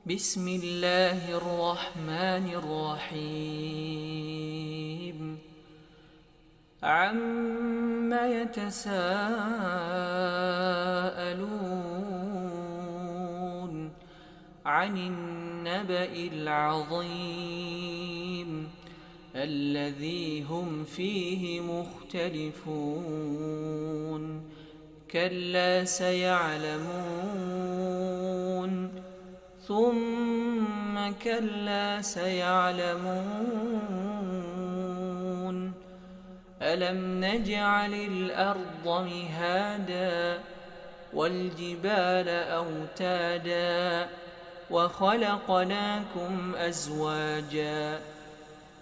بسم الله الرحمن الرحيم عم يتساءلون عن النبأ العظيم الذي هم فيه مختلفون كلا سيعلمون ثم كلا سيعلمون ألم نجعل الأرض مهادا والجبال أوتادا وخلقناكم أزواجا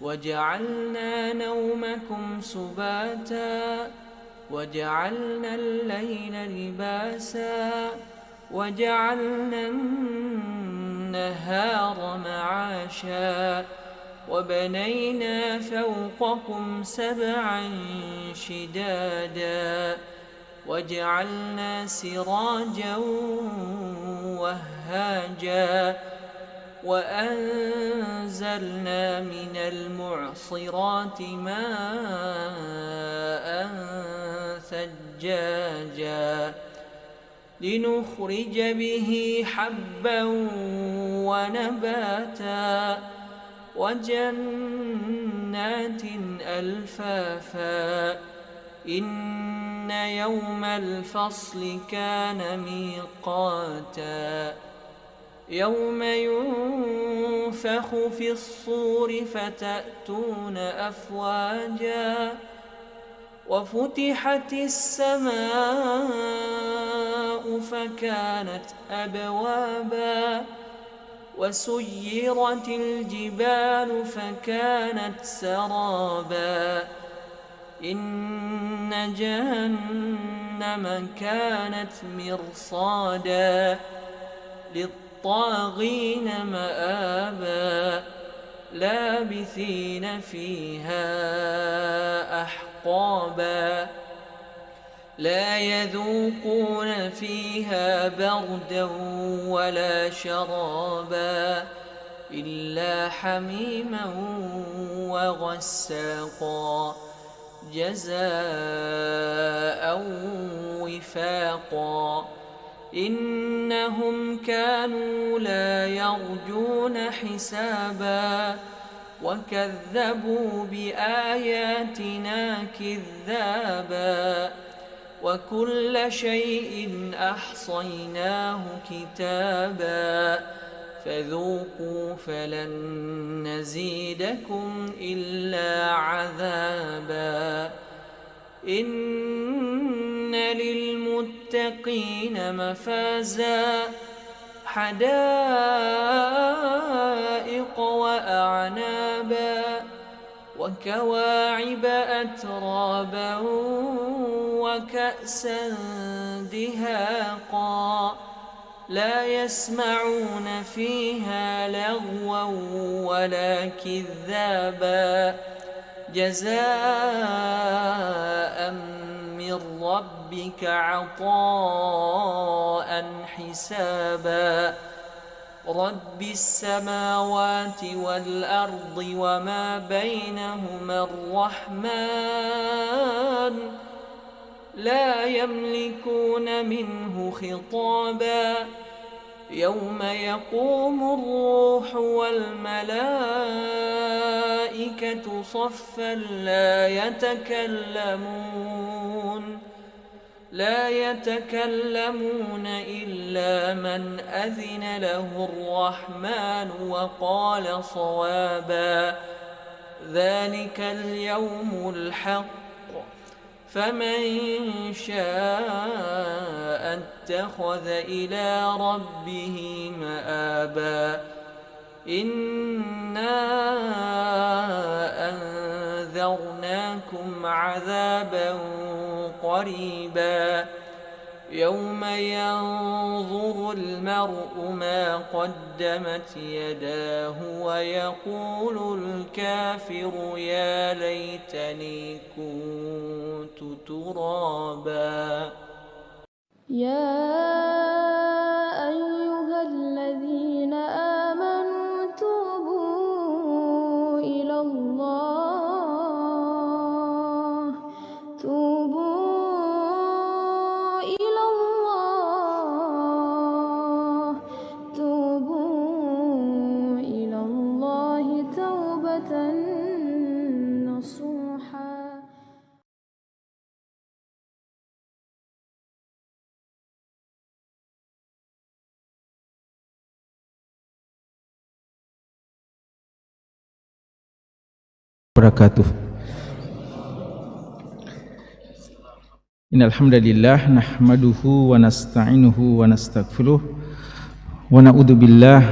وجعلنا نومكم سباتا وجعلنا الليل لباسا وجعلنا النهار معاشا وبنينا فوقكم سبعا شدادا وجعلنا سراجا وهاجا وأنزلنا من المعصرات ماء ثجاجا لنخرج به حبا ونباتا وجنات ألفافا إن يوم الفصل كان ميقاتا يوم ينفخ في الصور فتأتون أفواجا وفتحت السماء فكانت أبوابا وسيرت الجبال فكانت سرابا إن جهنم كانت مرصادا للطاغين مآبا لابثين فيها أحقابا لا يذوقون فيها بردا ولا شرابا إلا حميما وغساقا جزاء وفاقا إنهم كانوا لا يرجون حسابا وكذبوا بآياتنا كذابا وكل شيء أحصيناه كتابا فذوقوا فلن نزيدكم إلا عذابا إن للمتقين مفازا حدائق وأعنابا وكواعب أترابا وكأسا دهاقا لا يسمعون فيها لغوا ولا كذابا جزاء من ربك عطاء حسابا رب السماوات والأرض وما بينهما الرحمن لا يملكون منه خطابا يوم يقوم الروح والملائكة صفا لا يتكلمون إلا من أذن له الرحمن وقال صوابا ذلك اليوم الحق فمن شاء اتخذ إلى ربه مآبا إنا أنذرناكم عذابا قريبا يوم ينظر المرء ما قدمت يداه ويقول الكافر يا ليتني كنت ترابا يا أيها الذين wabarakatuh. Innal hamdalillah nahmaduhu wa nasta'inuhu wa nastaghfiruh wa na'udzu billah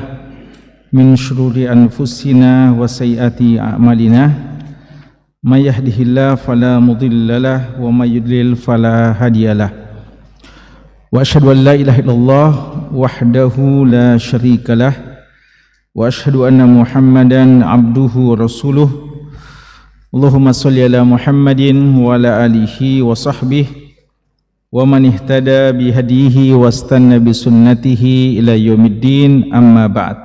min syururi anfusina wa sayyiati a'malina may yahdihillahu fala mudhillalah wa may yudlil fala hadiyalah wa asyhadu an la ilaha illallah wahdahu la syarikalah wa asyhadu anna Muhammadan abduhu wa rasuluh. Allahumma shalli ala Muhammadin wa ala alihi wa sahbihi wa man ihtada bihadihi wastanna bisunnatihi ila yaumiddin, amma ba'd.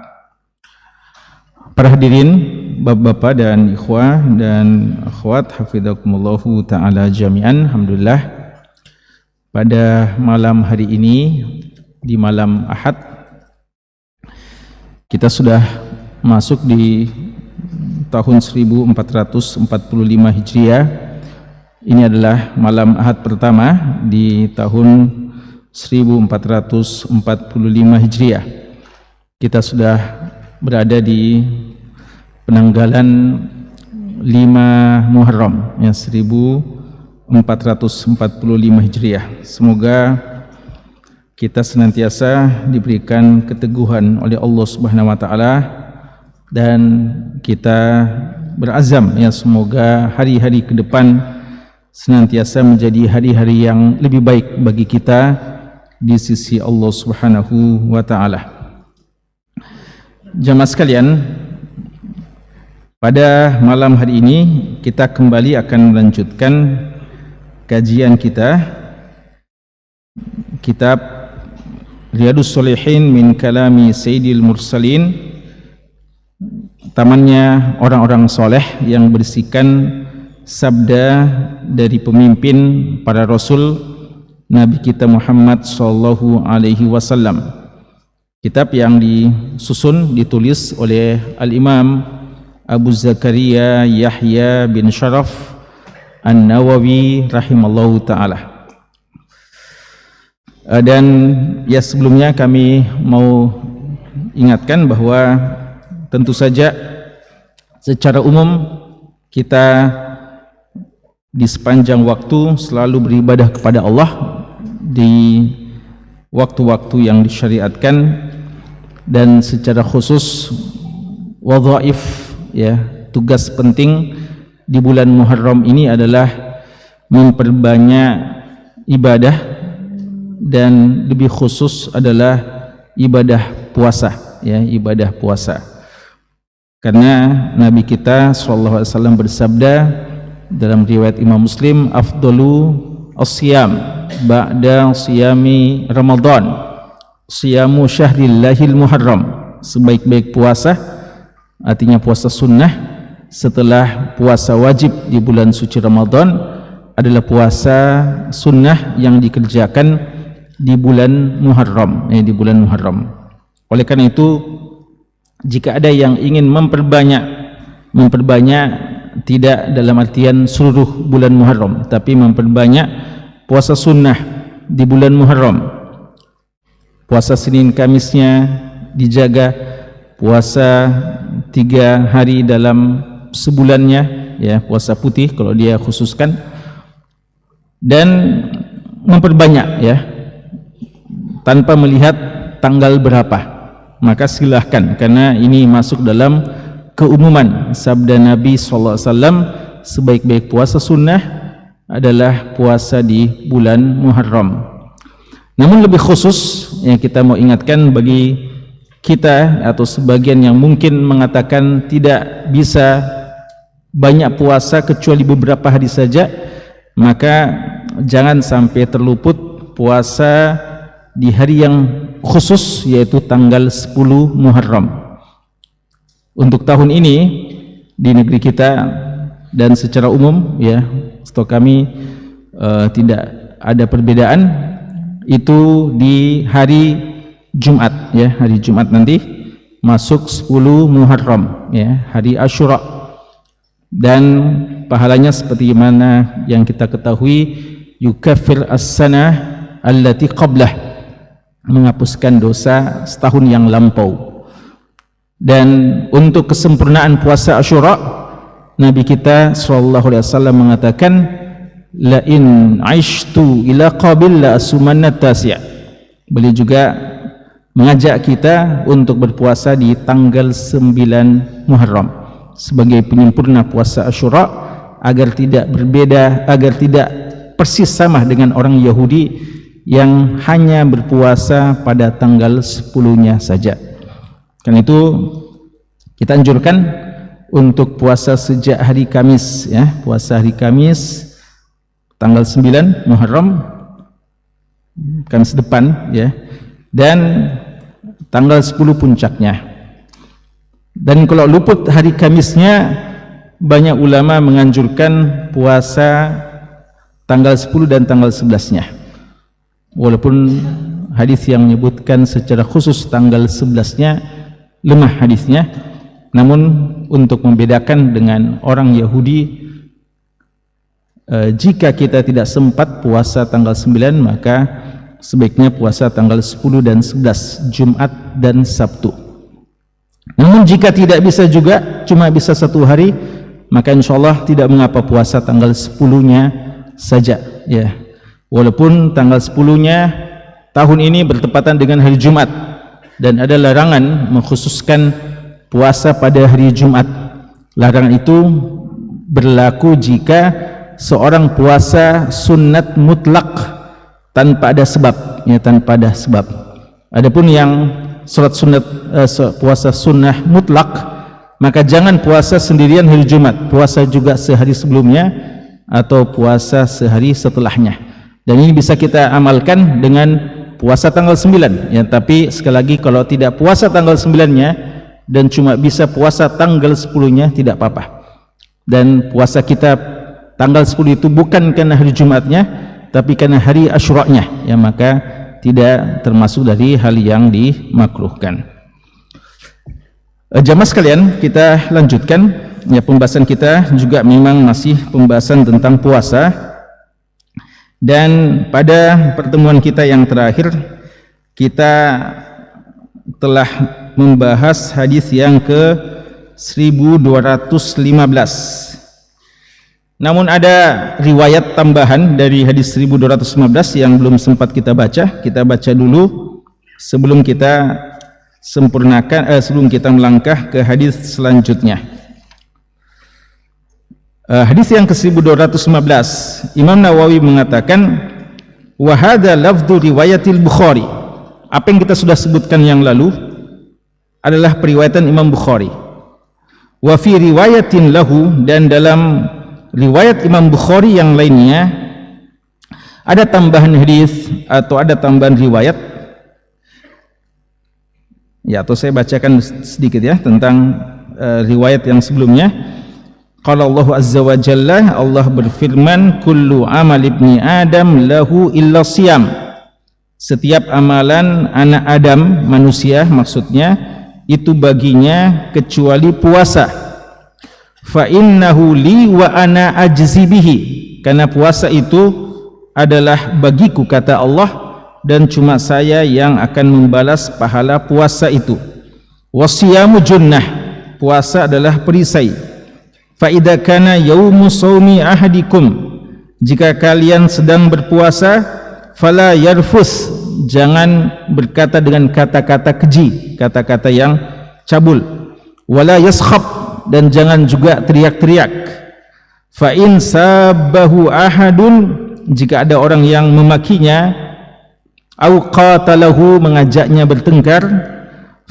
Para hadirin, bapak-bapak dan ikhwah dan akhwat, hafizakumullahu ta'ala jami'an. Alhamdulillah, pada malam hari ini, di malam Ahad, kita sudah masuk di tahun 1445 Hijriah. Ini adalah malam Ahad pertama di tahun 1445 Hijriah. Kita sudah berada di penanggalan 5 Muharram yang 1445 Hijriah. Semoga kita senantiasa diberikan keteguhan oleh Allah Subhanahu wa taala dan kita berazam ya, semoga hari-hari ke depan senantiasa menjadi hari-hari yang lebih baik bagi kita di sisi Allah Subhanahu wa taala. Jamaah sekalian, pada malam hari ini kita kembali akan melanjutkan kajian kita kitab Riyadhus Shalihin min kalami Sayyidil Mursalin, tamannya orang-orang soleh yang berisikan sabda dari pemimpin para rasul Nabi kita Muhammad sallallahu alaihi wasallam. Kitab yang disusun, ditulis oleh Al-Imam Abu Zakaria Yahya bin Sharaf An-Nawawi rahimallahu ta'ala. Dan ya, sebelumnya kami mau ingatkan bahwa tentu saja secara umum kita di sepanjang waktu selalu beribadah kepada Allah di waktu-waktu yang disyariatkan, dan secara khusus wadhaif ya, tugas penting di bulan Muharram ini adalah memperbanyak ibadah, dan lebih khusus adalah ibadah puasa ya, ibadah puasa. Karena Nabi kita sallallahu alaihi wasallam bersabda dalam riwayat Imam Muslim, afdalu as-siyam ba'da siyami Ramadan siyamu syahrillahil muharram. Sebaik-baik puasa, artinya puasa sunnah setelah puasa wajib di bulan suci Ramadan, adalah puasa sunnah yang dikerjakan di bulan Muharram, di bulan Muharram. Oleh karena itu, jika ada yang ingin memperbanyak tidak dalam artian seluruh bulan Muharram, tapi memperbanyak puasa sunnah di bulan Muharram, puasa Senin Kamisnya dijaga, puasa 3 hari dalam sebulannya ya, puasa putih kalau dia khususkan, dan memperbanyak ya, tanpa melihat tanggal berapa, maka silahkan, karena ini masuk dalam keumuman sabda Nabi SAW, sebaik-baik puasa sunnah adalah puasa di bulan Muharram. Namun lebih khusus yang kita mau ingatkan bagi kita atau sebagian yang mungkin mengatakan tidak bisa banyak puasa kecuali beberapa hari saja, maka jangan sampai terluput puasa di hari yang khusus, yaitu tanggal 10 Muharram. Untuk tahun ini di negeri kita dan secara umum ya, setahu kami tidak ada perbedaan, itu di hari Jumat ya, hari Jumat nanti masuk 10 Muharram ya, hari Asyura, dan pahalanya seperti mana yang kita ketahui, yukaffir as-sanah allati qablah, menghapuskan dosa setahun yang lampau. Dan untuk kesempurnaan puasa Asyura Nabi kita sallallahu alaihi wasallam mengatakan, la in aishtu ila qabil la asumanna tasi'. Beliau juga mengajak kita untuk berpuasa di tanggal 9 Muharram sebagai penyempurna puasa Asyura, agar tidak berbeda, agar tidak persis sama dengan orang Yahudi yang hanya berpuasa pada tanggal 10-nya saja. Karena itu kita anjurkan untuk puasa sejak hari Kamis, ya, puasa hari Kamis tanggal 9 Muharram, Kamis depan, ya, dan tanggal 10 puncaknya. Dan kalau luput hari Kamisnya, banyak ulama menganjurkan puasa tanggal 10 dan tanggal 11-nya. Walaupun hadis yang menyebutkan secara khusus tanggal 11-nya lemah hadisnya, namun untuk membedakan dengan orang Yahudi, jika kita tidak sempat puasa tanggal 9, maka sebaiknya puasa tanggal 10 dan 11, Jumat dan Sabtu. Namun jika tidak bisa juga, cuma bisa satu hari, maka insyaallah tidak mengapa puasa tanggal 10-nya saja, ya. Walaupun tanggal 10-nya tahun ini bertepatan dengan hari Jumat, dan ada larangan mengkhususkan puasa pada hari Jumat. Larangan itu berlaku jika seorang puasa sunat mutlak tanpa ada sebab, ya, tanpa ada sebab. Adapun yang salat sunat, puasa sunnah mutlak, maka jangan puasa sendirian hari Jumat, puasa juga sehari sebelumnya atau puasa sehari setelahnya. Dan ini bisa kita amalkan dengan puasa tanggal 9, ya. Tapi sekali lagi, kalau tidak puasa tanggal 9-nya dan cuma bisa puasa tanggal 10-nya, tidak apa-apa. Dan puasa kita tanggal 10 itu bukan karena hari Jumatnya, tapi karena hari Asyura-nya, ya, maka tidak termasuk dari hal yang dimakruhkan. Jamaah sekalian, kita lanjutkan, ya, pembahasan kita juga memang masih pembahasan tentang puasa. Dan pada pertemuan kita yang terakhir, kita telah membahas hadis yang ke 1215. Namun ada riwayat tambahan dari hadis 1215 yang belum sempat kita baca. Kita baca dulu sebelum kita sempurnakan, sebelum kita melangkah ke hadis selanjutnya. Hadis yang ke-1215, Imam Nawawi mengatakan, wa hadza lafdhu riwayatil Bukhari. Apa yang kita sudah sebutkan yang lalu adalah periwayatan Imam Bukhari. Wa fi riwayatin lahu, dan dalam riwayat Imam Bukhari yang lainnya ada tambahan hadis atau ada tambahan riwayat. Ya, atau saya bacakan sedikit, ya, tentang riwayat yang sebelumnya. Qala Allah azza wa jalla, Allah berfirman, kullu amal ibni Adam lahu illa siyam. Setiap amalan anak Adam, manusia maksudnya, itu baginya kecuali puasa. Fa innahu li wa ana ajzi bihi. Karena puasa itu adalah bagiku, kata Allah, dan cuma saya yang akan membalas pahala puasa itu. Wasiyamu junnah. Puasa adalah perisai. Fa idza kana yaumu shaumi ahadikum, jika kalian sedang berpuasa, fala yarfus, jangan berkata dengan kata-kata keji, kata-kata yang cabul. Wala yaskhab, dan jangan juga teriak-teriak. Fa in sabbahu ahadun, jika ada orang yang memakinya, au qatalahu, mengajaknya bertengkar,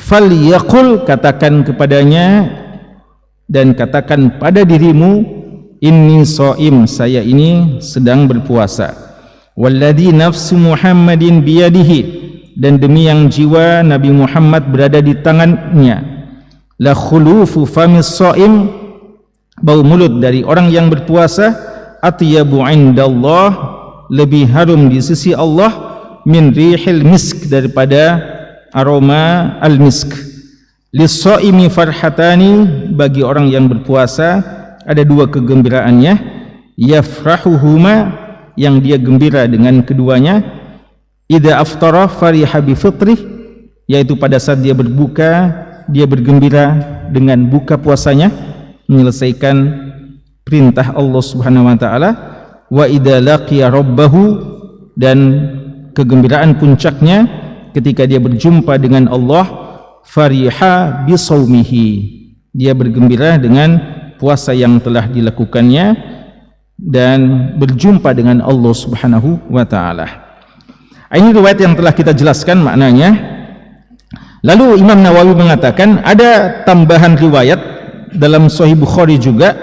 falyaqul, katakan kepadanya dan katakan pada dirimu, inni shaim, saya ini sedang berpuasa. Walladzi nafsu Muhammadin biyadihi, dan demi yang jiwa Nabi Muhammad berada di tangannya, la khulufu famis shaim, bau mulut dari orang yang berpuasa, atyabu indallah, lebih harum di sisi Allah, min rihil misk, daripada aroma al-misk. Lis-shaimi farhatani, bagi orang yang berpuasa ada dua kegembiraannya, yafrahuhuma, yang dia gembira dengan keduanya, idza aftara fariha bi fitrih, yaitu pada saat dia berbuka, dia bergembira dengan buka puasanya, menyelesaikan perintah Allah Subhanahu wa taala, wa idza laqiya rabbahu, dan kegembiraan puncaknya ketika dia berjumpa dengan Allah, fariha bisaumihi, dia bergembira dengan puasa yang telah dilakukannya dan berjumpa dengan Allah Subhanahu wa taala. Ini riwayat yang telah kita jelaskan maknanya. Lalu Imam Nawawi mengatakan ada tambahan riwayat dalam Sahih Bukhari juga,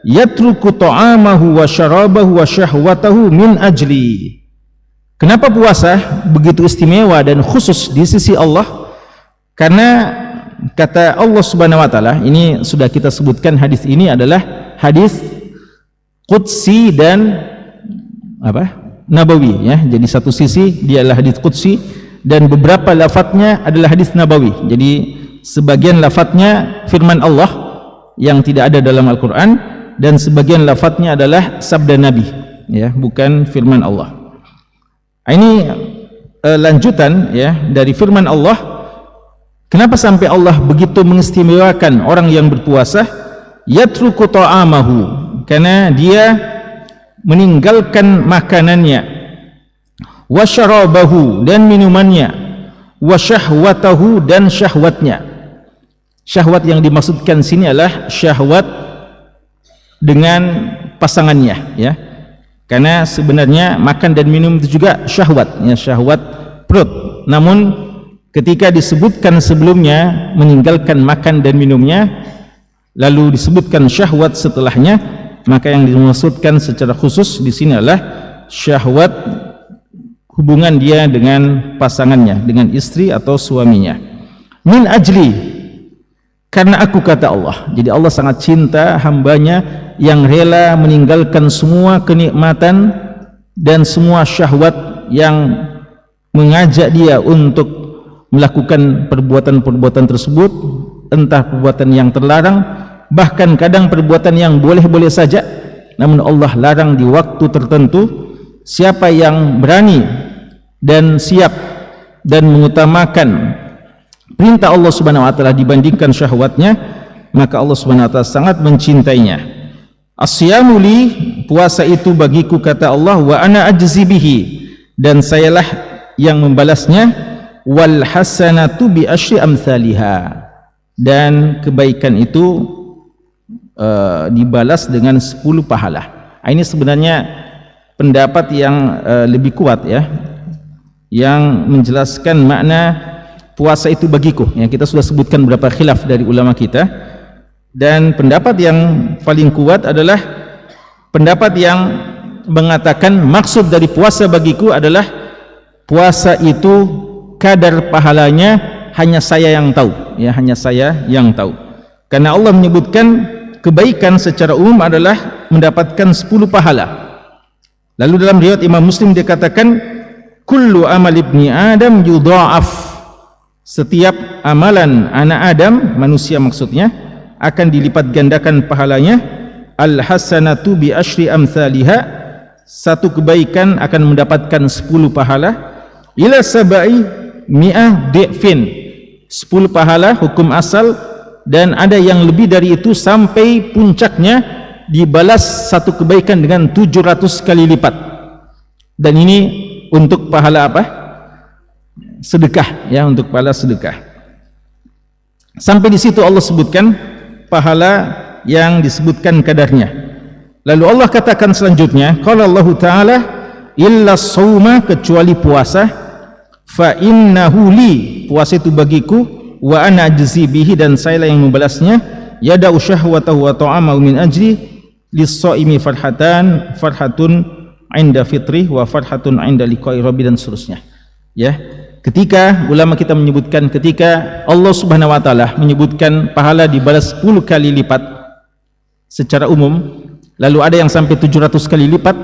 yatruku ta'amahu wa syarabahu wa syahwatahu min ajli. Kenapa puasa begitu istimewa dan khusus di sisi Allah? Karena kata Allah Subhanahu wa taala, ini sudah kita sebutkan, hadis ini adalah hadis qudsi dan nabawi ya. Jadi satu sisi dia adalah hadis qudsi dan beberapa lafadznya adalah hadis nabawi. Jadi sebagian lafadznya firman Allah yang tidak ada dalam Al-Qur'an, dan sebagian lafadznya adalah sabda Nabi ya, bukan firman Allah. Ini lanjutan ya dari firman Allah. Kenapa sampai Allah begitu mengistimewakan orang yang berpuasa? Yatruku ta'amahu, karena dia meninggalkan makanannya, wa syarabahu, dan minumannya, wa syahwatahu, dan syahwatnya. Syahwat yang dimaksudkan sini adalah syahwat dengan pasangannya ya. Karena sebenarnya makan dan minum itu juga syahwat ya, syahwat perut. Namun ketika disebutkan sebelumnya meninggalkan makan dan minumnya, lalu disebutkan syahwat setelahnya, maka yang dimaksudkan secara khusus di sini adalah syahwat hubungan dia dengan pasangannya, dengan istri atau suaminya. Min ajli, karena aku, kata Allah. Jadi Allah sangat cinta hambanya yang rela meninggalkan semua kenikmatan dan semua syahwat yang mengajak dia untuk melakukan perbuatan-perbuatan tersebut, entah perbuatan yang terlarang, bahkan kadang perbuatan yang boleh-boleh saja, namun Allah larang di waktu tertentu. Siapa yang berani dan siap dan mengutamakan perintah Allah Subhanahu wa taala dibandingkan syahwatnya, maka Allah Subhanahu wa taala sangat mencintainya. As-siyamu li, puasa itu bagiku, kata Allah, wa ana ajzi bihi, dan sayalah yang membalasnya, wal hasanatu bi asyri amsalihha, dan kebaikan itu dibalas dengan 10 pahala. Ini sebenarnya pendapat yang lebih kuat ya, yang menjelaskan makna puasa itu bagiku ya. Kita sudah sebutkan beberapa khilaf dari ulama kita, dan pendapat yang paling kuat adalah pendapat yang mengatakan maksud dari puasa bagiku adalah puasa itu kadar pahalanya hanya saya yang tahu ya, hanya saya yang tahu. Karena Allah menyebutkan kebaikan secara umum adalah mendapatkan 10 pahala. Lalu dalam riwayat Imam Muslim dia katakan, kullu amal ibni Adam yudha'af, setiap amalan anak Adam, manusia maksudnya, akan dilipat gandakan pahalanya. Al hasanatu bi asyri amsalihha, satu kebaikan akan mendapatkan 10 pahala. Ila sabai mi'ah di'fin, 10 pahala hukum asal, dan ada yang lebih dari itu sampai puncaknya dibalas satu kebaikan dengan 700 kali lipat. Dan ini untuk pahala apa? Sedekah ya, untuk pahala sedekah. Sampai di situ Allah sebutkan pahala yang disebutkan kadarnya. Lalu Allah katakan selanjutnya, qala Allah taala, illa shauma, kecuali puasa, fa innahu li, puasa itu bagiku, wa ana ajzi bihi, dan saya yang membalasnya, yada'u syahwatahu wa ta'amahu min ajli, lis-shaimi farhatun 'inda fitri wa farhatun 'inda liqa'i rabbi, dan seterusnya ya. Ketika ulama kita menyebutkan, ketika Allah Subhanahu wa taala menyebutkan pahala dibalas 10 kali lipat secara umum, lalu ada yang sampai 700 kali lipat,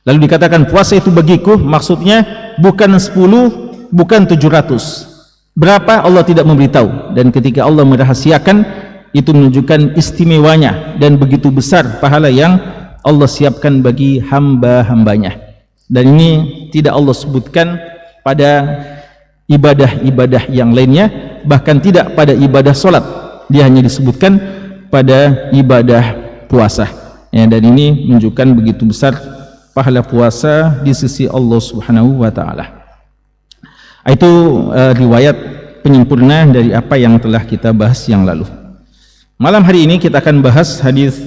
lalu dikatakan puasa itu bagiku, maksudnya bukan 10, bukan 700. Berapa Allah tidak memberitahu, dan ketika Allah merahasiakan, itu menunjukkan istimewanya dan begitu besar pahala yang Allah siapkan bagi hamba-hambanya. Dan ini tidak Allah sebutkan pada ibadah-ibadah yang lainnya, bahkan tidak pada ibadah solat, dia hanya disebutkan pada ibadah puasa. Ya, dan ini menunjukkan begitu besar pahala puasa di sisi Allah Subhanahu wa taala. Itu riwayat penyempurna dari apa yang telah kita bahas yang lalu. Malam hari ini kita akan bahas hadis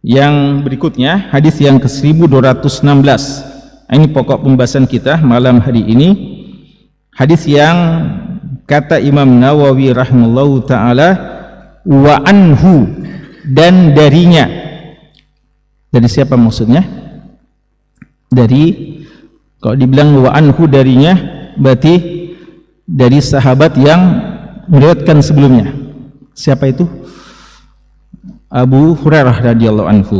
yang berikutnya, hadis yang ke-1216. Ini pokok pembahasan kita malam hari ini. Hadis yang kata Imam Nawawi rahimahullahu taala, wa anhu, dan darinya. Dari siapa maksudnya? Dari, kalau dibilang wa anhu darinya, berarti dari sahabat yang meriwayatkan sebelumnya. Siapa itu? Abu Hurairah radhiyallahu anhu.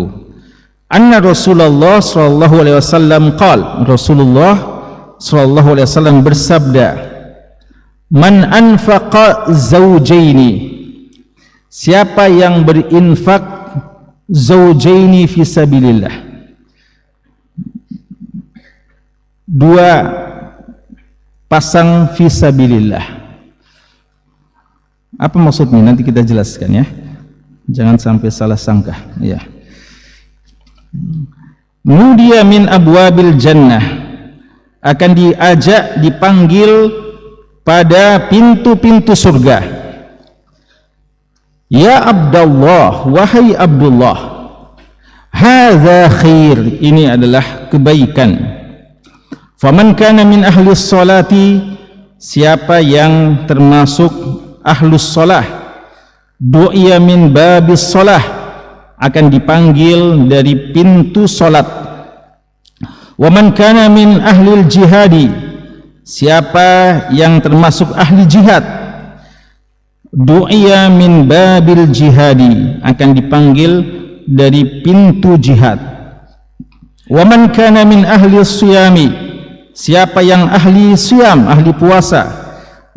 Anna Rasulullah sallallahu alaihi wasallam qala, Rasulullah sallallahu alaihi wasallam bersabda, man anfaqa zawjaini, siapa yang berinfak zawjaini fi sabilillah, dua pasang fi sabilillah. Apa maksudnya? Nanti kita jelaskan ya. Jangan sampai salah sangka ya. Nudiya min abwabil jannah, akan diajak, dipanggil pada pintu-pintu surga. Ya Abdullah, wahai Abdullah, hadza khair, ini adalah kebaikan. Faman kana min ahli sholati, siapa yang termasuk ahlus sholah, du'iya min babis sholah, akan dipanggil dari pintu sholat. Wa man kana min ahlil jihadi, siapa yang termasuk ahli jihad, du'iya min babil jihadi, akan dipanggil dari pintu jihad. Wa man kana min ahli siyami, siapa yang ahli siyam, ahli puasa,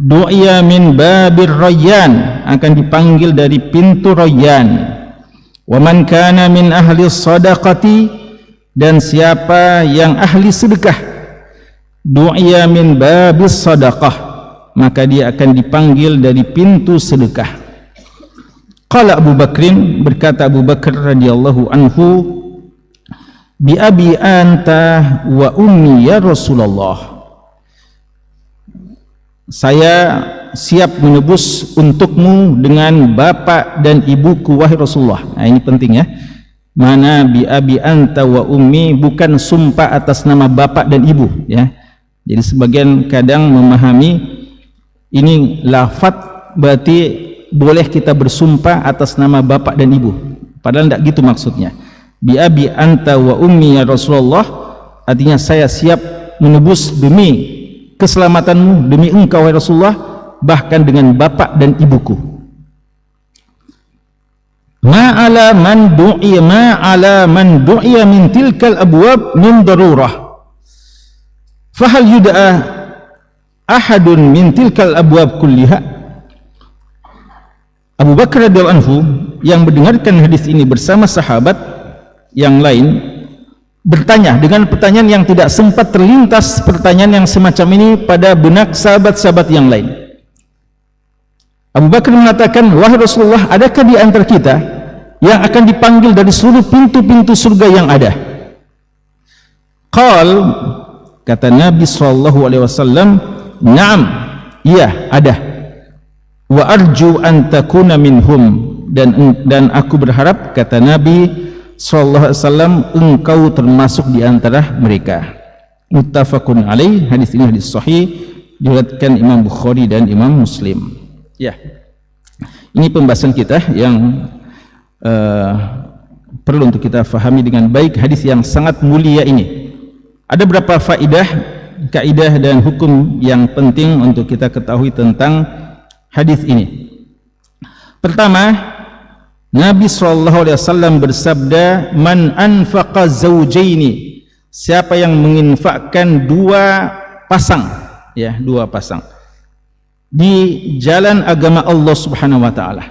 du'iya min babir rayyan, akan dipanggil dari pintu rayyan. Wa man kana min ahli sadaqati, dan siapa yang ahli sedekah, du'iya min babis sadaqah, maka dia akan dipanggil dari pintu sedekah. Qala Abu Bakrin, berkata Abu Bakar radhiyallahu anhu, bi abi anta wa ummi ya Rasulullah, saya siap menebus untukmu dengan bapak dan ibuku wahai Rasulullah. Nah, ini penting ya. Mana bi abi anta wa ummi, bukan sumpah atas nama bapak dan ibu ya. Jadi sebagian kadang memahami ini lafaz berarti boleh kita bersumpah atas nama bapak dan ibu. Padahal tidak gitu maksudnya. Bi abi anta wa ummi ya Rasulullah, artinya saya siap menebus demi keselamatanmu, demi engkau wahai Rasulullah, bahkan dengan bapak dan ibuku. Ma'ala man du'iya min tilkal abwab min darurah, fahal yud'a ahadun min tilkal abwab kulliha. Abu Bakar radhiyallahu anhu yang mendengarkan hadis ini bersama sahabat yang lain bertanya dengan pertanyaan yang tidak sempat terlintas pertanyaan yang semacam ini pada benak sahabat-sahabat yang lain. Abu Bakar mengatakan, wahai Rasulullah, adakah di antara kita yang akan dipanggil dari seluruh pintu-pintu surga yang ada? Qal, kata Nabi SAW, na'am, iya ada. Wa arju an takuna minhum, dan aku berharap, kata Nabi SAW, engkau termasuk di antara mereka. Muttafaqun alaih, hadis ini hadis sahih, diriwayatkan Imam Bukhari dan Imam Muslim. Ya, ini pembahasan kita yang perlu untuk kita fahami dengan baik, hadis yang sangat mulia ini. Ada beberapa faedah, kaidah dan hukum yang penting untuk kita ketahui tentang hadis ini. Pertama, Nabi SAW bersabda, man anfaqa zawjaini, siapa yang menginfakkan dua pasang, ya, dua pasang di jalan agama Allah Subhanahu wa taala.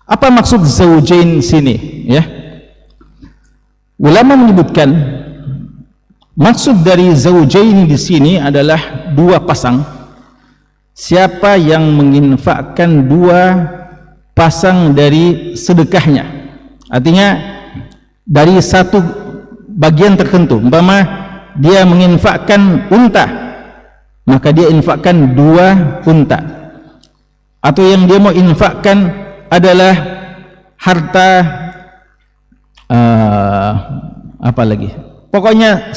Apa maksud zawjain sini, ya? Ulama menyebutkan maksud dari zawjain di sini adalah dua pasang. Siapa yang menginfakkan dua pasang dari sedekahnya Artinya dari satu bagian tertentu, umpama dia menginfakkan unta, maka dia infakkan 2 unta. Atau yang dia mau infakkan adalah harta apa lagi? Pokoknya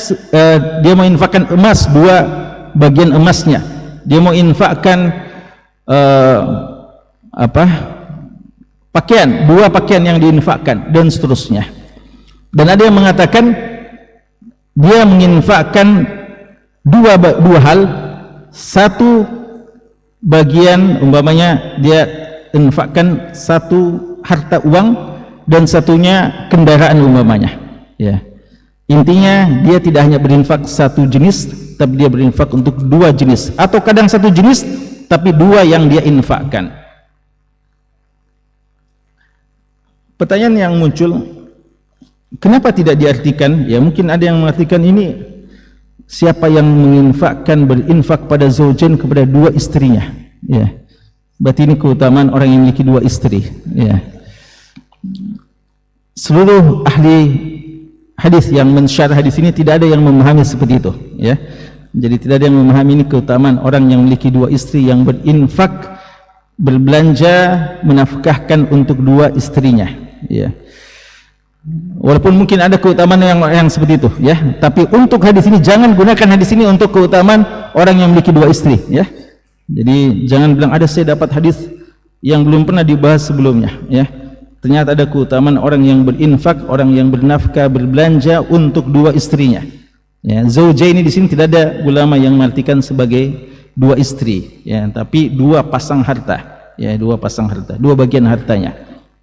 dia mau infakkan emas, 2 bagian emasnya. Dia mau infakkan pakaian, 2 pakaian yang diinfakkan, dan seterusnya. Dan ada yang mengatakan dia menginfakkan dua hal. Satu bagian, umpamanya dia infakkan 1 harta uang, dan satunya kendaraan umpamanya, ya. Intinya dia tidak hanya berinfak 1 jenis, tapi dia berinfak untuk 2 jenis, atau kadang 1 jenis tapi 2 yang dia infakkan. Pertanyaan yang muncul, kenapa tidak diartikan? Ya mungkin ada yang mengartikan ini siapa yang menginfakkan, berinfak pada zaujain, kepada 2 istrinya, ya. Berarti ini keutamaan orang yang memiliki 2 istri, ya. Seluruh ahli hadis yang mensyarah hadis ini tidak ada yang memahami seperti itu, ya. Jadi tidak ada yang memahami ini keutamaan orang yang memiliki 2 istri, yang berinfak, berbelanja, menafkahkan untuk 2 istrinya, ya. Walaupun mungkin ada keutamaan yang seperti itu, ya. Tapi untuk hadis ini, jangan gunakan hadis ini untuk keutamaan orang yang memiliki 2 istri, ya. Jadi jangan bilang ada saya dapat hadis yang belum pernah dibahas sebelumnya, ya. Ternyata ada keutamaan orang yang berinfak, orang yang bernafkah, berbelanja untuk 2 istrinya, ya. Zaujain ini di sini tidak ada ulama yang mengartikan sebagai 2 istri, ya, tapi 2 pasang harta, ya, 2 pasang harta, 2 bagian hartanya,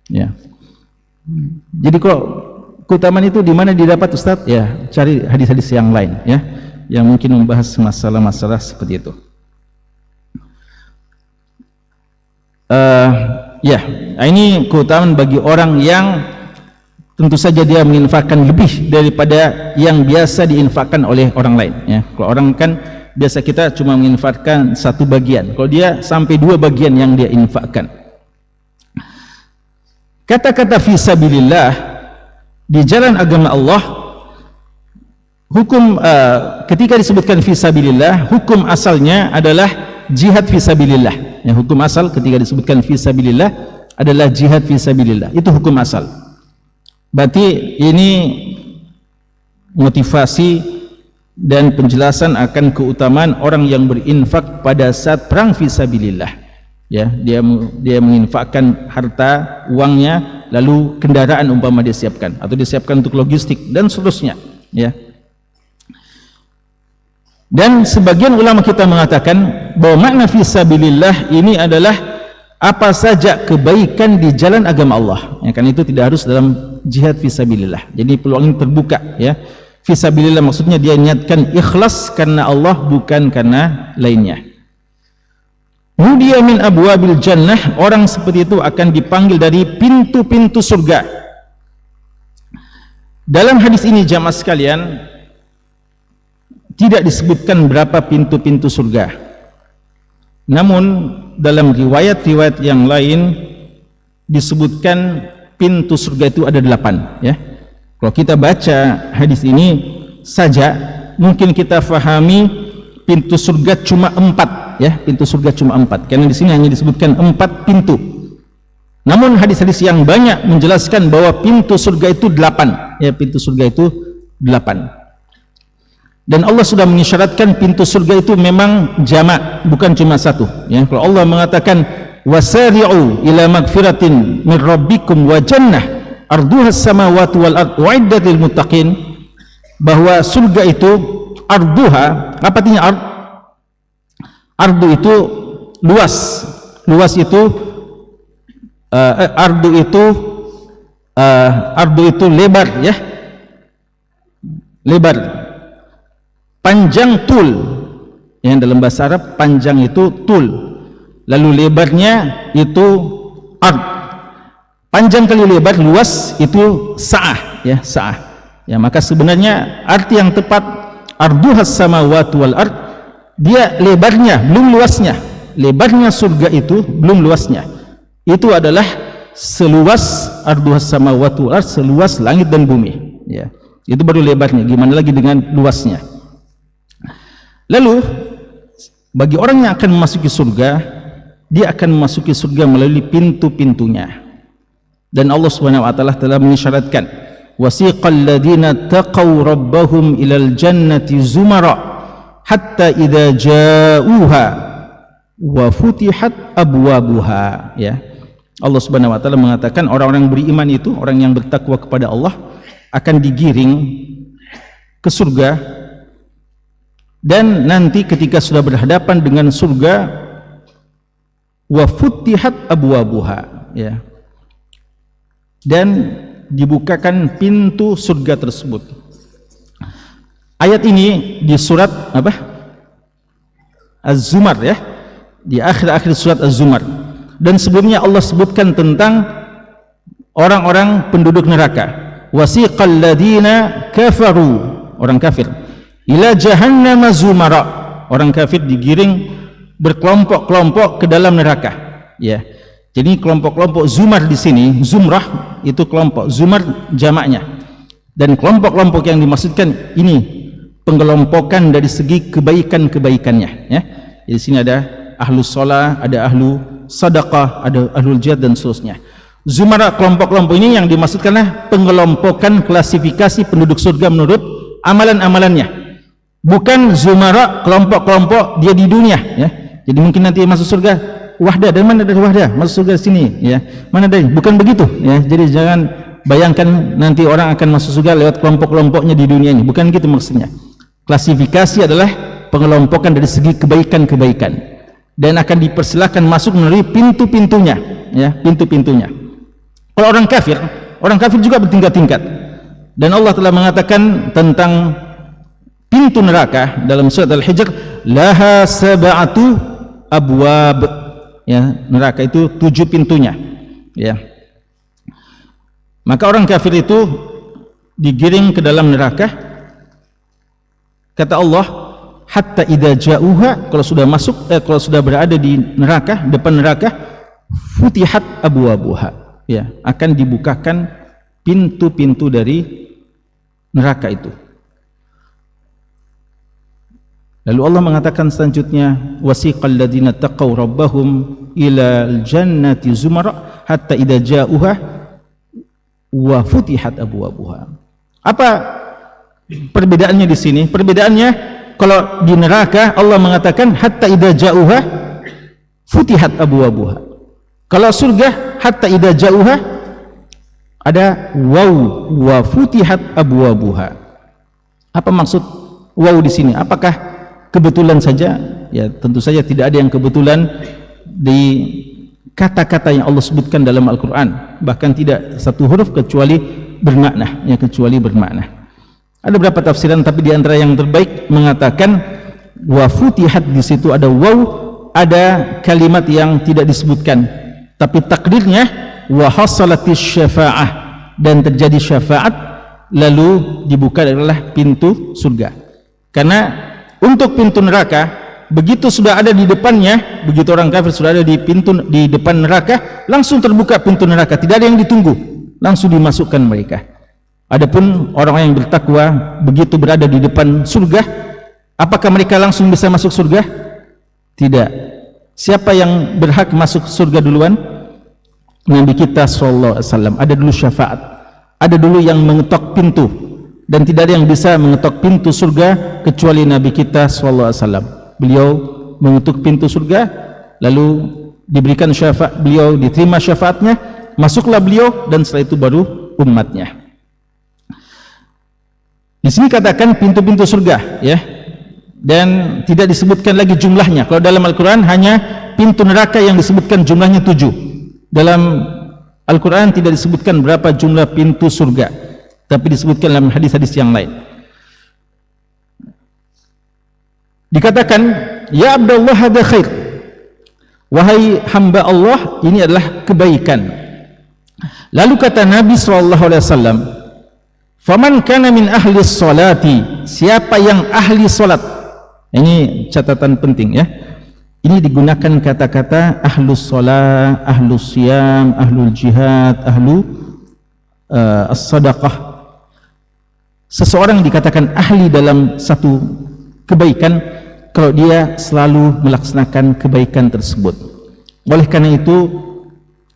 ya. Jadi kok keutamaan itu di mana didapat, Ustaz? Ya, cari hadis-hadis yang lain, ya, yang mungkin membahas masalah-masalah seperti itu. Ya, ini keutamaan bagi orang yang tentu saja dia menginfakkan lebih daripada yang biasa diinfakkan oleh orang lain, ya. Kalau orang kan biasa kita cuma menginfakkan 1 bagian, kalau dia sampai 2 bagian yang dia infakkan. Kata-kata fisabilillah di jalan agama Allah, hukum ketika disebutkan fisabilillah, hukum asalnya adalah jihad fisabilillah, ya. Hukum asal ketika disebutkan fisabilillah adalah jihad fisabilillah, itu hukum asal. Berarti ini motivasi dan penjelasan akan keutamaan orang yang berinfak pada saat perang fisabilillah, ya. Dia menginfakkan harta uangnya, lalu kendaraan umpama dia siapkan, atau disiapkan untuk logistik dan seterusnya, ya. Dan sebagian ulama kita mengatakan bahwa makna fisabilillah ini adalah apa saja kebaikan di jalan agama Allah, ya, kan itu tidak harus dalam jihad fisabilillah. Jadi peluang ini terbuka, ya. Fisabilillah maksudnya dia niatkan ikhlas karena Allah, bukan karena lainnya. Hudiya min abwabil jannah, orang seperti itu akan dipanggil dari pintu-pintu surga. Dalam hadis ini jamaah sekalian tidak disebutkan berapa pintu-pintu surga. Namun dalam riwayat-riwayat yang lain disebutkan pintu surga itu ada 8, ya. Kalau kita baca hadis ini saja mungkin kita fahami pintu surga cuma 4, ya. Pintu surga cuma 4 karena di sini hanya disebutkan 4 pintu. Namun hadis-hadis yang banyak menjelaskan bahwa pintu surga itu 8, ya. Pintu surga itu 8. Dan Allah sudah mengisyaratkan pintu surga itu memang jamak, bukan cuma 1, ya. Kalau Allah mengatakan wasari'u ila magfiratin min rabbikum wa jannah arduhas samawati wal ardh uiddat lil muttaqin, bahwa surga itu arduha, apa artinya ardu itu luas, luas itu ardu itu lebar, ya, lebar. Panjang tul, yang dalam bahasa Arab panjang itu tul, lalu lebarnya itu ard. Panjang kali lebar, luas itu sa'ah, ya, sa'ah, ya. Maka sebenarnya arti yang tepat arduhas samawati wal ard, dia lebarnya belum luasnya, lebarnya surga itu belum luasnya, itu adalah seluas arduhas samawati wal ard, seluas langit dan bumi, ya. Itu baru lebarnya, gimana lagi dengan luasnya. Lalu bagi orang yang akan memasuki surga, dia akan memasuki surga melalui pintu-pintunya. Dan Allah Subhanahu wa taala telah mengisyaratkan, wasiqal ladzina taqaw rabbahum ilal jannati zumara hatta idza ja'uha wa futihat abwabuha, ya. Allah Subhanahu wa taala mengatakan orang-orang beriman itu, orang yang bertakwa kepada Allah, akan digiring ke surga, dan nanti ketika sudah berhadapan dengan surga, wa futihat abwabuha, ya, dan dibukakan pintu surga tersebut. Ayat ini di surat apa? Az-Zumar, ya, di akhir-akhir surat Az-Zumar. Dan sebelumnya Allah sebutkan tentang orang-orang penduduk neraka. Wasiqal ladzina kafaru, orang kafir, ila jahannam zumara, orang kafir digiring berkelompok-kelompok ke dalam neraka, ya. Jadi kelompok-kelompok zumar di sini, zumrah itu kelompok, zumar jamaknya. Dan kelompok-kelompok yang dimaksudkan ini penggelompokan dari segi kebaikan-kebaikannya, ya. Di sini ada ahlu sholah, ada ahlu sadaqah, ada ahlul jihad dan seterusnya. Zumara, kelompok-kelompok ini yang dimaksudkanlah penggelompokan klasifikasi penduduk surga menurut amalan-amalannya. Bukan zumara kelompok-kelompok dia di dunia, ya. Jadi mungkin nanti masuk surga wahdah, dan mana dari wahdah masuk surga sini, ya. Mana dari, bukan begitu, ya. Jadi jangan bayangkan nanti orang akan masuk surga lewat kelompok-kelompoknya di dunia ini, bukan gitu maksudnya. Klasifikasi adalah pengelompokan dari segi kebaikan-kebaikan, dan akan dipersilakan masuk melalui pintu-pintunya, ya, pintu-pintunya. Kalau orang kafir juga bertingkat-tingkat. Dan Allah telah mengatakan tentang pintu neraka dalam surat Al-Hijr, laha sab'atu abwab, ya, neraka itu 7 pintunya, ya. Maka orang kafir itu digiring ke dalam neraka, kata Allah, hatta idza ja'uha, kalau sudah masuk, kalau sudah berada di neraka, depan neraka, futihat abwabuha, ya, akan dibukakan pintu-pintu dari neraka itu. Lalu Allah mengatakan selanjutnya, wasiqal ladzina taqaw rabbahum ilal jannati zumara hatta idza ja'uha wa futihat abwabuha. Apa perbedaannya di sini? Perbedaannya, kalau di neraka Allah mengatakan hatta idza ja'uha futihat abwabuha. Kalau surga hatta idza ja'uha ada waw wa futihat abwabuha. Apa maksud waw di sini? Apakah kebetulan saja? Ya, tentu saja tidak ada yang kebetulan di kata-kata yang Allah sebutkan dalam Al-Qur'an. Bahkan tidak satu huruf kecuali bermakna, ya, kecuali bermakna. Ada beberapa tafsiran, tapi di antara yang terbaik mengatakan wa futihat, di situ ada waw, ada kalimat yang tidak disebutkan, tapi takdirnya wa hasalatis syafa'ah, dan terjadi syafaat, lalu dibuka adalah pintu surga. Karena untuk pintu neraka, begitu sudah ada di depannya, begitu orang kafir sudah ada di pintu di depan neraka, langsung terbuka pintu neraka, tidak ada yang ditunggu, langsung dimasukkan mereka. Adapun orang yang bertakwa, begitu berada di depan surga, apakah mereka langsung bisa masuk surga? Tidak. Siapa yang berhak masuk surga duluan? Nabi kita sallallahu alaihi wasallam. Ada dulu syafaat, ada dulu yang mengetok pintu, dan tidak ada yang bisa mengetok pintu surga kecuali Nabi kita sallallahu alaihi wasallam. Beliau mengetuk pintu surga, lalu diberikan syafaat, beliau diterima syafaatnya, masuklah beliau, dan setelah itu baru umatnya. Di sini katakan pintu-pintu surga, ya, dan tidak disebutkan lagi jumlahnya. Kalau dalam Al-Quran hanya pintu neraka yang disebutkan jumlahnya 7. Dalam Al-Quran tidak disebutkan berapa jumlah pintu surga, tapi disebutkan dalam hadis-hadis yang lain. Dikatakan, ya Abdullah, hada khair, wahai hamba Allah, ini adalah kebaikan. Lalu kata Nabi SAW, faman kana min ahli sholati, siapa yang ahli solat, ini catatan penting, ya, ini digunakan kata-kata ahlus shalah, ahlus siyam, ahlul jihad, as-sadaqah. Seseorang dikatakan ahli dalam satu kebaikan kalau dia selalu melaksanakan kebaikan tersebut. Oleh karena itu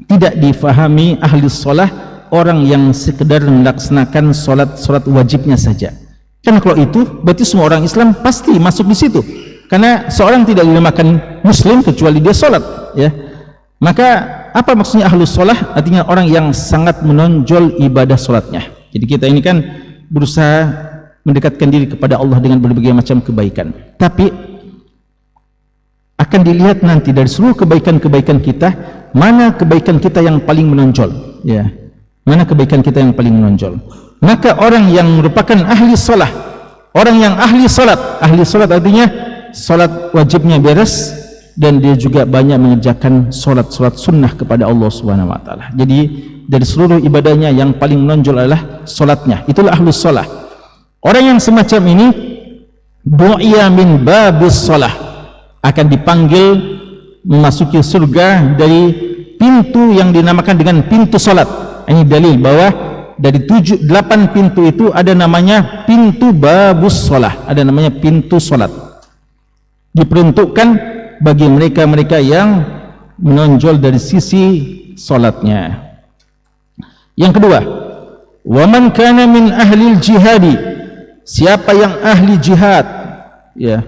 tidak difahami ahli shalah orang yang sekedar melaksanakan solat wajibnya saja. Karena kalau itu berarti semua orang Islam pasti masuk di situ. Karena seorang tidak dinamakan muslim kecuali dia solat, ya. Maka apa maksudnya ahlus shalah? Artinya orang yang sangat menonjol ibadah solatnya. Jadi kita ini kan berusaha mendekatkan diri kepada Allah dengan berbagai macam kebaikan. Tapi akan dilihat nanti dari seluruh kebaikan-kebaikan kita, mana kebaikan kita yang paling menonjol, ya. Mana kebaikan kita yang paling menonjol. Maka orang yang merupakan ahli shalah, orang yang ahli salat artinya salat wajibnya beres dan dia juga banyak mengerjakan salat sunnah kepada Allah Subhanahu wa taala. Jadi dari seluruh ibadahnya yang paling menonjol adalah salatnya. Itulah ahlus shalah. Orang yang semacam ini du'iya min babus shalah, akan dipanggil memasuki surga dari pintu yang dinamakan dengan pintu salat. Ini dalil bahwa dari 8 pintu itu ada namanya pintu babus shalah, ada namanya pintu salat. Diperuntukkan bagi mereka-mereka yang menonjol dari sisi salatnya. Yang kedua, wa man kana min ahli jihadi, siapa yang ahli jihad, ya.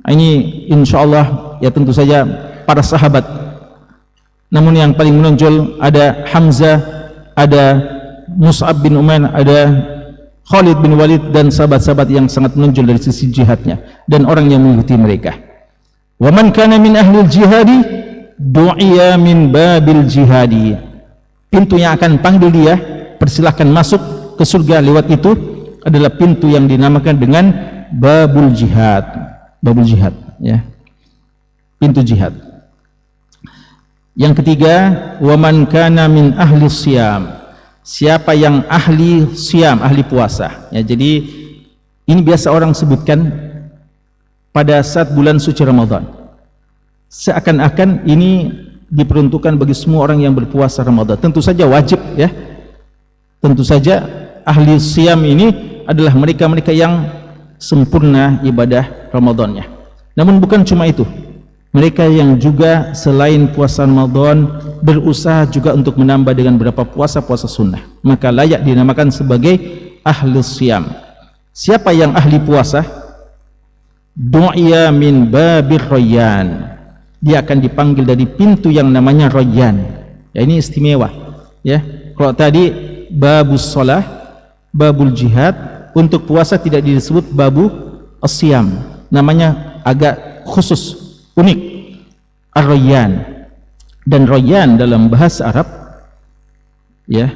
Ini insyaallah ya tentu saja para sahabat. Namun yang paling menonjol ada Hamzah, ada Mus'ab bin Umair, ada Khalid bin Walid dan sahabat-sahabat yang sangat menonjol dari sisi jihadnya dan orang yang mengikuti mereka. Wa man kana min ahli jihadi du'iya min babil jihadi. Pintu yang akan panggil dia, persilahkan masuk ke surga lewat itu adalah pintu yang dinamakan dengan babul jihad. Babul jihad, ya. Pintu jihad. Yang ketiga, wa man kana min ahli siyam. Siapa yang ahli siyam, ahli puasa, ya. Jadi ini biasa orang sebutkan pada saat bulan suci Ramadan, seakan-akan ini diperuntukkan bagi semua orang yang berpuasa Ramadan. Tentu saja wajib, ya. Tentu saja ahli siyam ini adalah mereka-mereka yang sempurna ibadah Ramadannya. Namun bukan cuma itu, mereka yang juga selain puasa Ramadan berusaha juga untuk menambah dengan beberapa puasa-puasa sunnah, maka layak dinamakan sebagai ahli siyam. Siapa yang ahli puasa? Du'iya min babir rayyan, dia akan dipanggil dari pintu yang namanya rayyan. Ya, ini istimewa, ya. Kalau tadi babus shalah, babul jihad, untuk puasa tidak disebut babu as-siyam, namanya agak khusus, unik, ar-rayyan. Dan rayyan dalam bahasa Arab, ya,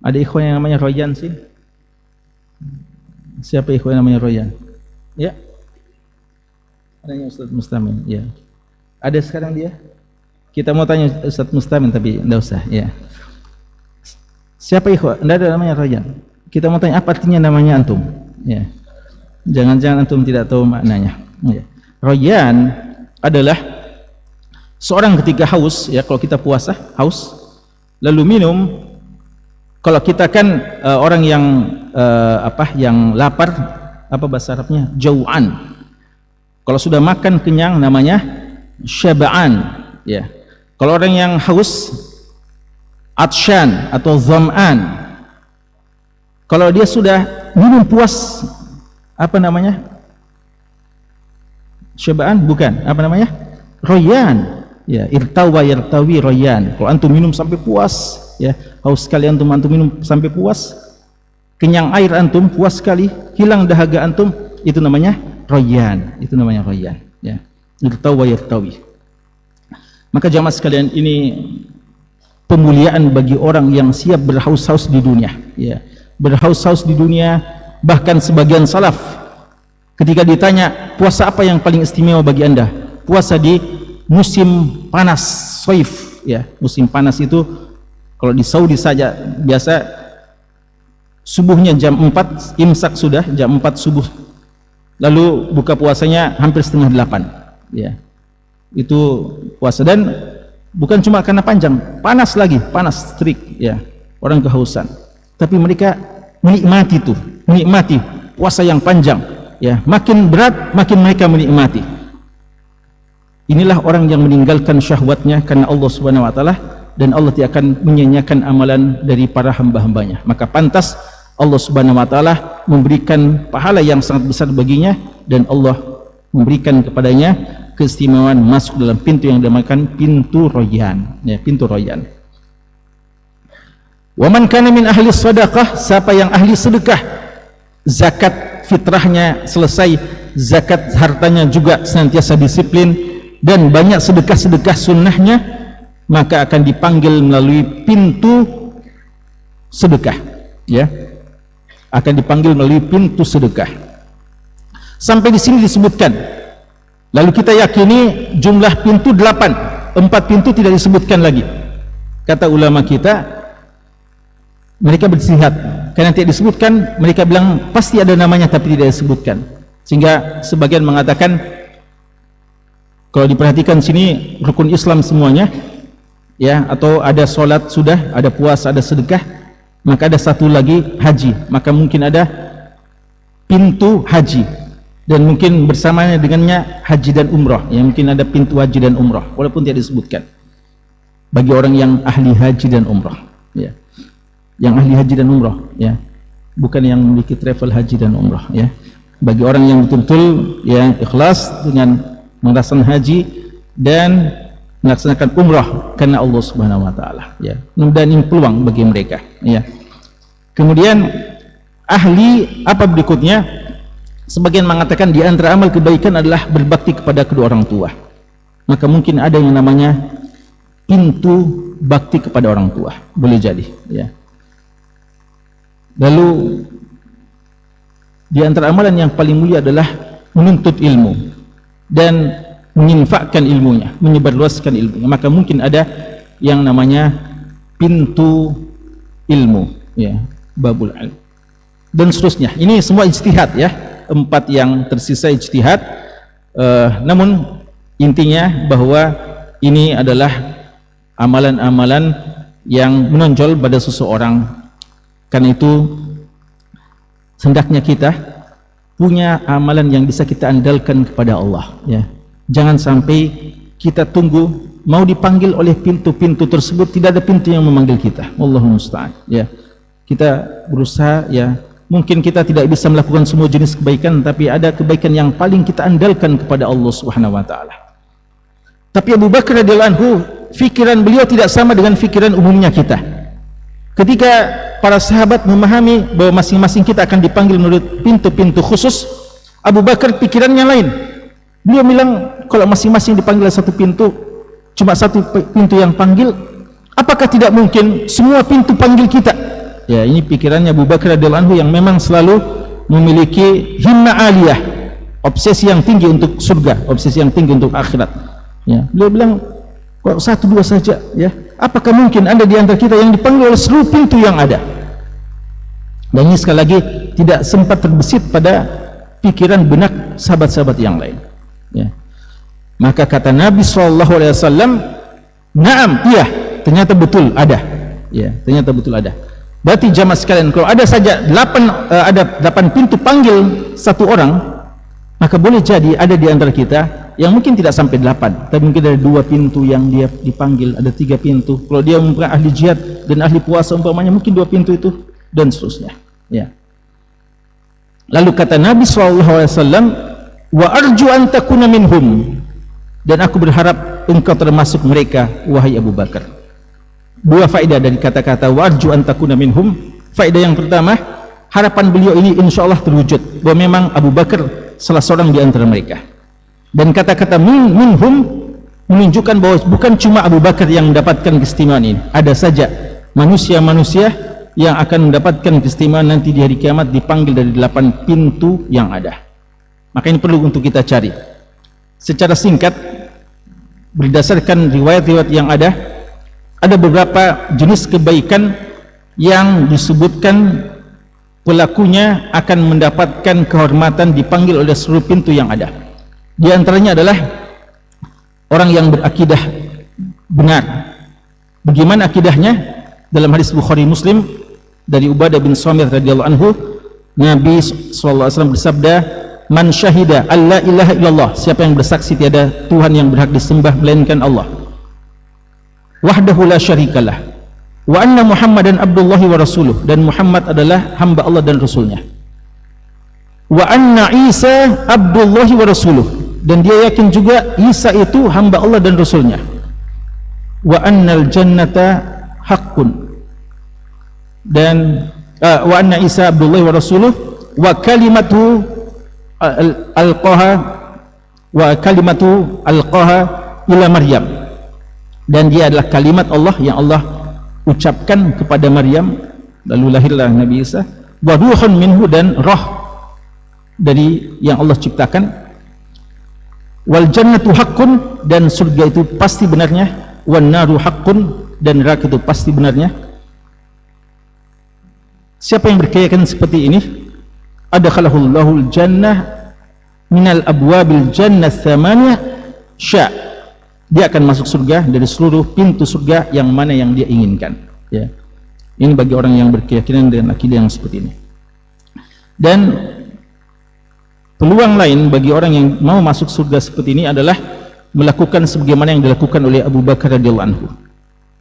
ada ikhwan yang namanya rayyan sih? Siapa ikhwan yang namanya rayyan? Ya, adanya Ustaz Mustamin, ya. Ada sekarang dia? Kita mau tanya Ustaz Mustamin tapi tidak usah, ya. Siapa ikhwan? Tidak ada namanya rayyan. Kita mau tanya apa artinya namanya antum, ya. Jangan-jangan antum tidak tahu maknanya, ya. Rayyan adalah seorang ketika haus, ya, kalau kita puasa haus lalu minum. Kalau kita kan orang yang yang lapar, apa bahasa Arabnya, jau'an. Kalau sudah makan kenyang namanya syaba'an, ya. Kalau orang yang haus atsyan atau zam'an. Kalau dia sudah minum puas, apa namanya? Syaba'an? Bukan, apa namanya? Rayyan, ya. Irtawa yartawi rayyan. Kalau antum minum sampai puas, ya, haus sekali antum minum sampai puas, kenyang air antum, puas sekali, hilang dahaga antum, itu namanya rayyan. Itu namanya rayyan, ya. Irtawa yartawi. Maka jamaah sekalian, ini pemuliaan bagi orang yang siap berhaus-haus di dunia, ya. Berhaus-haus di dunia. Bahkan sebagian salaf ketika ditanya puasa apa yang paling istimewa bagi anda, puasa di musim panas, shaif, ya. Musim panas itu kalau di Saudi saja biasa subuhnya jam 4 imsak, sudah jam 4 subuh, lalu buka puasanya hampir setengah 8, ya. Itu puasa, dan bukan cuma karena panjang, panas lagi, panas terik ya, orang kehausan, tapi mereka menikmati itu, menikmati puasa yang panjang ya, makin berat makin mereka menikmati. Inilah orang yang meninggalkan syahwatnya karena Allah Subhanahu wa taala, dan Allah tidak akan menyia-nyiakan amalan dari para hamba-hambanya. Maka pantas Allah Subhanahu wa taala memberikan pahala yang sangat besar baginya, dan Allah memberikan kepadanya keistimewaan masuk dalam pintu yang dinamakan pintu Rayyan, ya, pintu Rayyan. Wa man kana min ahli sedekah, siapa yang ahli sedekah, zakat fitrahnya selesai, zakat hartanya juga senantiasa disiplin, dan banyak sedekah-sedekah sunnahnya, maka akan dipanggil melalui pintu sedekah, ya, akan dipanggil melalui pintu sedekah. Sampai di sini disebutkan, lalu kita yakini jumlah pintu 8, 4 pintu tidak disebutkan lagi. Kata ulama kita, mereka beristihad karena tidak disebutkan, mereka bilang pasti ada namanya tapi tidak disebutkan, sehingga sebagian mengatakan kalau diperhatikan sini rukun Islam semuanya, ya, atau ada sholat sudah, ada puasa, ada sedekah, maka ada satu lagi haji, maka mungkin ada pintu haji, dan mungkin bersamanya dengannya haji dan umrah, ya, mungkin ada pintu haji dan umrah walaupun tidak disebutkan bagi orang yang ahli haji dan umrah, ya, yang ahli haji dan umrah, ya, bukan yang memiliki travel haji dan umrah, ya, bagi orang yang betul-betul yang ikhlas dengan melaksanakan haji dan melaksanakan umrah karena Allah Subhanahu wa taala, ya. Mudah-mudahan ini peluang bagi mereka, ya. Kemudian ahli apa berikutnya? Sebagian mengatakan di antara amal kebaikan adalah berbakti kepada kedua orang tua. Maka mungkin ada yang namanya pintu bakti kepada orang tua, boleh jadi, ya. Lalu di antara amalan yang paling mulia adalah menuntut ilmu dan menginfakkan ilmunya, menyebarluaskan ilmunya, maka mungkin ada yang namanya pintu ilmu, ya, babul ilm, dan seterusnya. Ini semua ijtihad, ya, 4 yang tersisa ijtihad, namun intinya bahwa ini adalah amalan-amalan yang menonjol pada seseorang. Karena itu hendaknya kita punya amalan yang bisa kita andalkan kepada Allah, ya. Jangan sampai kita tunggu mau dipanggil oleh pintu-pintu tersebut, tidak ada pintu yang memanggil kita. Wallahu musta'an, ya. Kita berusaha, ya, mungkin kita tidak bisa melakukan semua jenis kebaikan, tapi ada kebaikan yang paling kita andalkan kepada Allah Subhanahu wa taala. Tapi Abu Bakar radhiyallahu anhu, fikiran beliau tidak sama dengan fikiran umumnya kita. Ketika para sahabat memahami bahwa masing-masing kita akan dipanggil menurut pintu-pintu khusus, Abu Bakar pikirannya lain. Beliau bilang, kalau masing-masing dipanggil satu pintu, cuma satu pintu yang panggil, apakah tidak mungkin semua pintu panggil kita? Ya, ini pikirannya Abu Bakar radhiyallahu anhu yang memang selalu memiliki himmah aliyah, obsesi yang tinggi untuk surga, obsesi yang tinggi untuk akhirat, ya. Beliau bilang, kok 1-2 saja, ya, apakah mungkin ada di antara kita yang dipanggil oleh seluruh pintu yang ada? Dan ini sekali lagi tidak sempat terbesit pada pikiran benak sahabat-sahabat yang lain, ya. Maka kata Nabi SAW, naam, iya, ternyata betul ada, ya, ternyata betul ada. Berarti jamaah sekalian, kalau ada saja 8 pintu panggil satu orang, maka boleh jadi ada di antara kita yang mungkin tidak sampai 8, tapi mungkin ada 2 pintu yang dia dipanggil, ada 3 pintu. Kalau dia umpamanya ahli jihad dan ahli puasa umpamanya, mungkin 2 pintu itu, dan seterusnya, ya. Lalu kata Nabi SAW, wa arju an takuna minhum, dan aku berharap engkau termasuk mereka, wahai Abu Bakar. 2 faedah dari kata-kata wa arju an takuna minhum. Faedah yang pertama, harapan beliau ini insyaallah terwujud, bahwa memang Abu Bakar salah seorang di antara mereka. Dan kata-kata minhum menunjukkan bahwa bukan cuma Abu Bakar yang mendapatkan keistimewaan ini, ada saja manusia-manusia yang akan mendapatkan keistimewaan nanti di hari kiamat, dipanggil dari 8 pintu yang ada. Maka ini perlu untuk kita cari. Secara singkat, berdasarkan riwayat-riwayat yang ada beberapa jenis kebaikan yang disebutkan pelakunya akan mendapatkan kehormatan dipanggil oleh seluruh pintu yang ada. Di antaranya adalah orang yang berakidah benar. Bagaimana akidahnya? Dalam hadis Bukhari Muslim dari Ubadah bin Samir radhiyallahu anhu, Nabi SAW bersabda, "Man syahida alla ilaha illallah," siapa yang bersaksi tiada Tuhan yang berhak disembah melainkan Allah, wahdahu la syarikalah, wa anna Muhammadan abdullahi wa rasuluh, dan Muhammad adalah hamba Allah dan Rasulnya, wa anna Isa abdullahi wa rasuluh, dan dia yakin juga Isa itu hamba Allah dan Rasulnya, wa annal jannata haqqun, dan wa anna Isa abdullahi wa rasuluh, wa kalimatu alqaha ila Maryam, dan dia adalah kalimat Allah yang Allah ucapkan kepada Maryam, lalu lahirlah Nabi Isa, wa ruhun minhu, dan roh dari yang Allah ciptakan, wal jannatu haqqun, dan surga itu pasti benarnya, wan naru haqqun, dan neraka itu pasti benarnya. Siapa yang berkeyakinan seperti ini, adkhalahullahu jannah minal abwabil jannah tsamaniyah sya', dia akan masuk surga dari seluruh pintu surga yang mana yang dia inginkan, ya. Ini bagi orang yang berkeyakinan dan akidah yang seperti ini. Dan peluang lain bagi orang yang mau masuk surga seperti ini adalah melakukan sebagaimana yang dilakukan oleh Abu Bakar radhiyallahu anhu.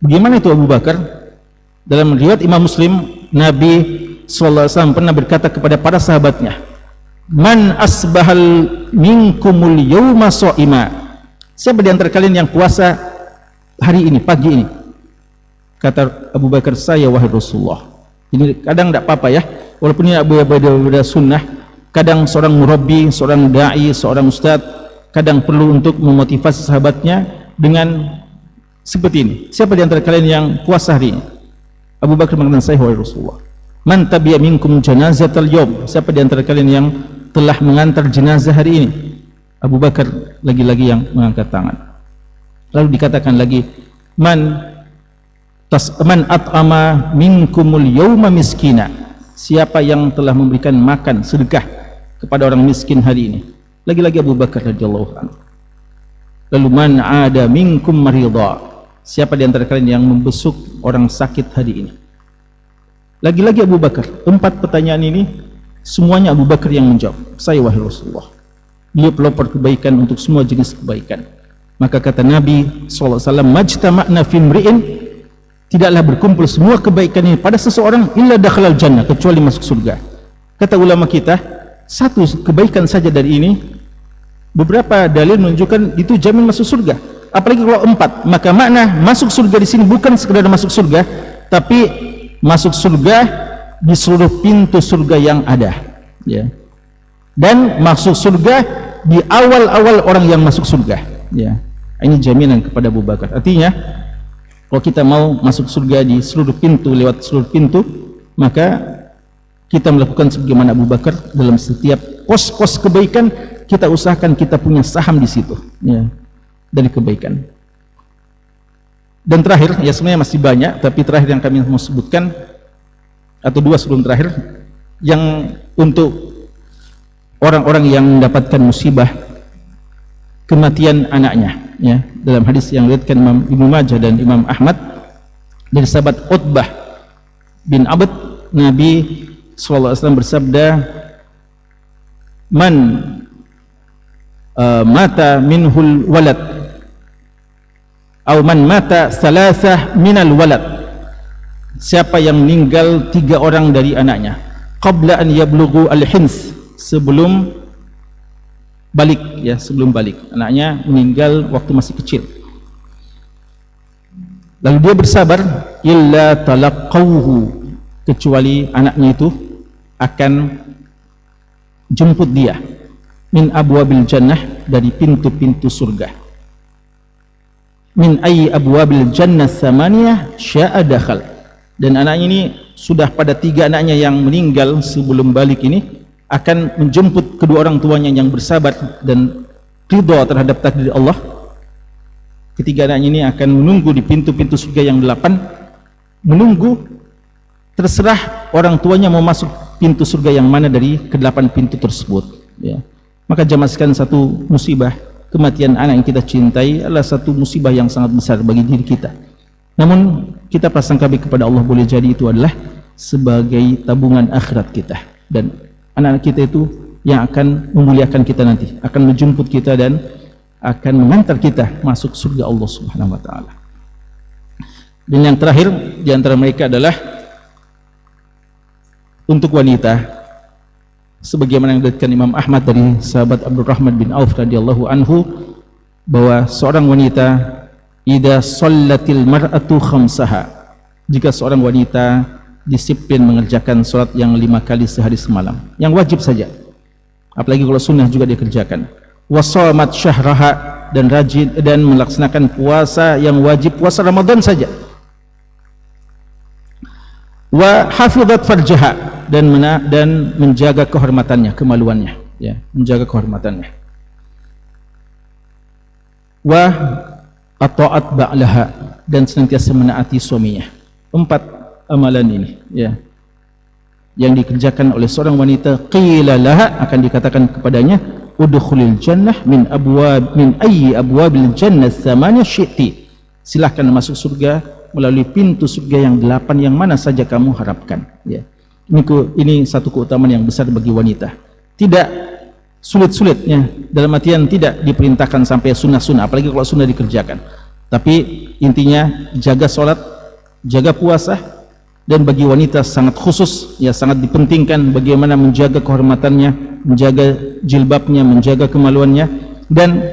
Bagaimana itu Abu Bakar? Dalam riwayat Imam Muslim, Nabi SAW pernah berkata kepada para sahabatnya, "Man asbahal minkumul yawma sha'ima," siapa di antara kalian yang puasa hari ini, pagi ini? Kata Abu Bakar, "Saya wahai Rasulullah." Ini kadang tidak apa-apa ya, walaupun ini berbeda sunnah. Kadang seorang murabbi, seorang da'i, seorang ustaz kadang perlu untuk memotivasi sahabatnya dengan seperti ini. Siapa di antara kalian yang puasa hari ini? Abu Bakar mengatakan, "Saya wahai Rasulullah." "Man tabi'a minkum janazatal yawm," siapa di antara kalian yang telah mengantar jenazah hari ini? Abu Bakar lagi-lagi yang mengangkat tangan. Lalu dikatakan lagi, man at'ama minkumul yawma miskina," siapa yang telah memberikan makan sedekah kepada orang miskin hari ini? Lagi-lagi Abu Bakar radhiyallahu anhu. Lalu man ada minkum maridha, siapa di antara kalian yang membesuk orang sakit hari ini? Lagi-lagi Abu Bakar. 4 pertanyaan ini semuanya Abu Bakar yang menjawab, "Saya wahai Rasulullah." Dia pelopor kebaikan untuk semua jenis kebaikan. Maka kata Nabi SAW, "Majtama'na fi imri'in," tidaklah berkumpul semua kebaikan ini pada seseorang, "illa dakhalal jannah," kecuali masuk surga. Kata ulama kita, satu kebaikan saja dari ini, beberapa dalil menunjukkan itu jamin masuk surga. Apalagi kalau 4, maka makna masuk surga di sini bukan sekedar masuk surga, tapi masuk surga di seluruh pintu surga yang ada, ya. Dan masuk surga di awal-awal orang yang masuk surga, ya. Ini jaminan kepada Abu Bakar. Artinya, kalau kita mau masuk surga di seluruh pintu, lewat seluruh pintu, maka kita melakukan sebagaimana Abu Bakar. Dalam setiap pos-pos kebaikan kita usahakan kita punya saham di situ, ya, dari kebaikan. Dan terakhir, ya sebenarnya masih banyak, tapi terakhir yang kami mau sebutkan, atau 2 sebelum terakhir, yang untuk orang-orang yang mendapatkan musibah kematian anaknya, ya. Dalam hadis yang diriwayatkan Imam Ibnu Majah dan Imam Ahmad dari sahabat Utbah bin Abd, Nabi SAW bersabda, "Man mata minhul walad, atau man mata salasah minal walad," siapa yang meninggal 3 orang dari anaknya, qabla an yablughu al-hins, sebelum balik, ya, sebelum balik, anaknya meninggal waktu masih kecil, lalu dia bersabar, illa talaqawhu, kecuali anaknya itu akan jemput dia, min abwabil jannah, dari pintu-pintu surga, min ayyi abwabil jannah tsamaniyah sya'a dakhal, dan anaknya ini sudah pada 3 anaknya yang meninggal sebelum balik ini akan menjemput kedua orang tuanya yang bersabar dan ridha terhadap takdir Allah. Ketiga anaknya ini akan menunggu di pintu-pintu surga yang 8, menunggu, terserah orang tuanya mau masuk pintu surga yang mana dari ke-8 pintu tersebut, ya. Maka jamaah sekalian, satu musibah kematian anak yang kita cintai adalah satu musibah yang sangat besar bagi diri kita. Namun kita prasangka baik kepada Allah, boleh jadi itu adalah sebagai tabungan akhirat kita, dan anak-anak kita itu yang akan memuliakan kita nanti, akan menjemput kita dan akan mengantar kita masuk surga Allah Subhanahu wa taala. Dan yang terakhir di antara mereka adalah untuk wanita, sebagaimana yang diriwayatkan Imam Ahmad dari sahabat Abdurrahman bin Auf radhiyallahu anhu, bahwa seorang wanita, idza shallatil mar'atu khamsaha, jika seorang wanita disiplin mengerjakan salat yang 5 kali sehari semalam, yang wajib saja, apalagi kalau sunnah juga dikerjakan, wasamat syahraha, dan rajin dan melaksanakan puasa yang wajib, puasa Ramadan saja, wa hafizat farjaha, dan menjaga kehormatannya, kemaluannya, ya, menjaga kehormatannya, wa ata'at ba'laha, dan senantiasa menaati suaminya. 4 amalan ini, ya, yang dikerjakan oleh seorang wanita, qila laha, akan dikatakan kepadanya, udkhulil jannah min ayyi abwabil jannah tsamaniya syi'ti, silahkan masuk surga melalui pintu surga yang 8 yang mana saja kamu harapkan, ya. Ini satu keutamaan yang besar bagi wanita, tidak sulit-sulit, ya, dalam artian tidak diperintahkan sampai sunnah-sunnah, apalagi kalau sunnah dikerjakan, tapi intinya jaga sholat, jaga puasa. Dan bagi wanita sangat khusus, ya, sangat dipentingkan bagaimana menjaga kehormatannya, menjaga jilbabnya, menjaga kemaluannya, dan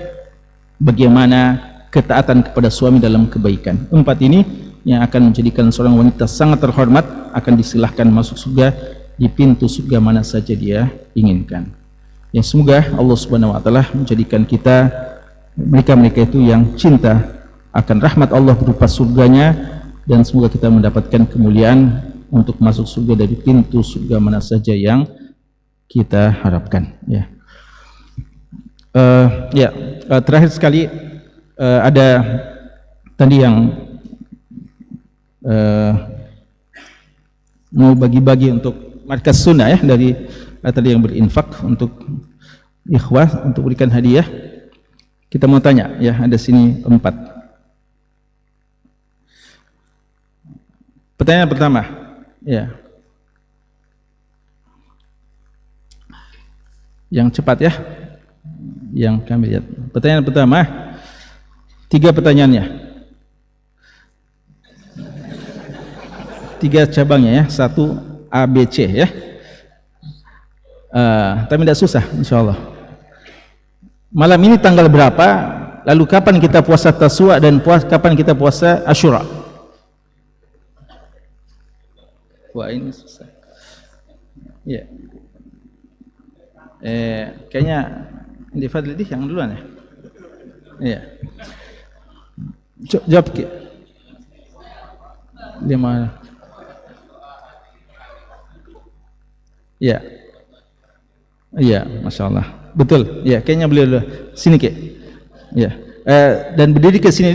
bagaimana ketaatan kepada suami dalam kebaikan. 4 ini yang akan menjadikan seorang wanita sangat terhormat, akan disilahkan masuk surga di pintu surga mana saja dia inginkan. Ya, semoga Allah Subhanahu wa taala menjadikan kita, mereka-mereka itu yang cinta akan rahmat Allah berupa surganya, dan semoga kita mendapatkan kemuliaan untuk masuk surga dari pintu surga mana saja yang kita harapkan, ya. Terakhir sekali, ada tadi yang mau bagi-bagi untuk markas sunnah, ya, dari tadi yang berinfak untuk ikhwah untuk berikan hadiah. Kita mau tanya, ya, ada sini 4. Pertanyaan pertama, ya, yang cepat, ya, yang kami lihat. Pertanyaan pertama, 3 pertanyaannya, 3 cabangnya, ya, 1 A, B, C, ya. Tapi tidak susah, insya Allah. Malam ini tanggal berapa? Lalu kapan kita puasa Taswa dan kapan kita puasa Asyura? Wah, ini susah. Ya. Kayaknya di Fadli yang duluan, ya. Iya. Jawab ke. 5. Ya. Iya, Masya Allah. Betul. Ya, kayaknya beliau dulu. Sini, Ki. Ya. Dan berdiri ke sini,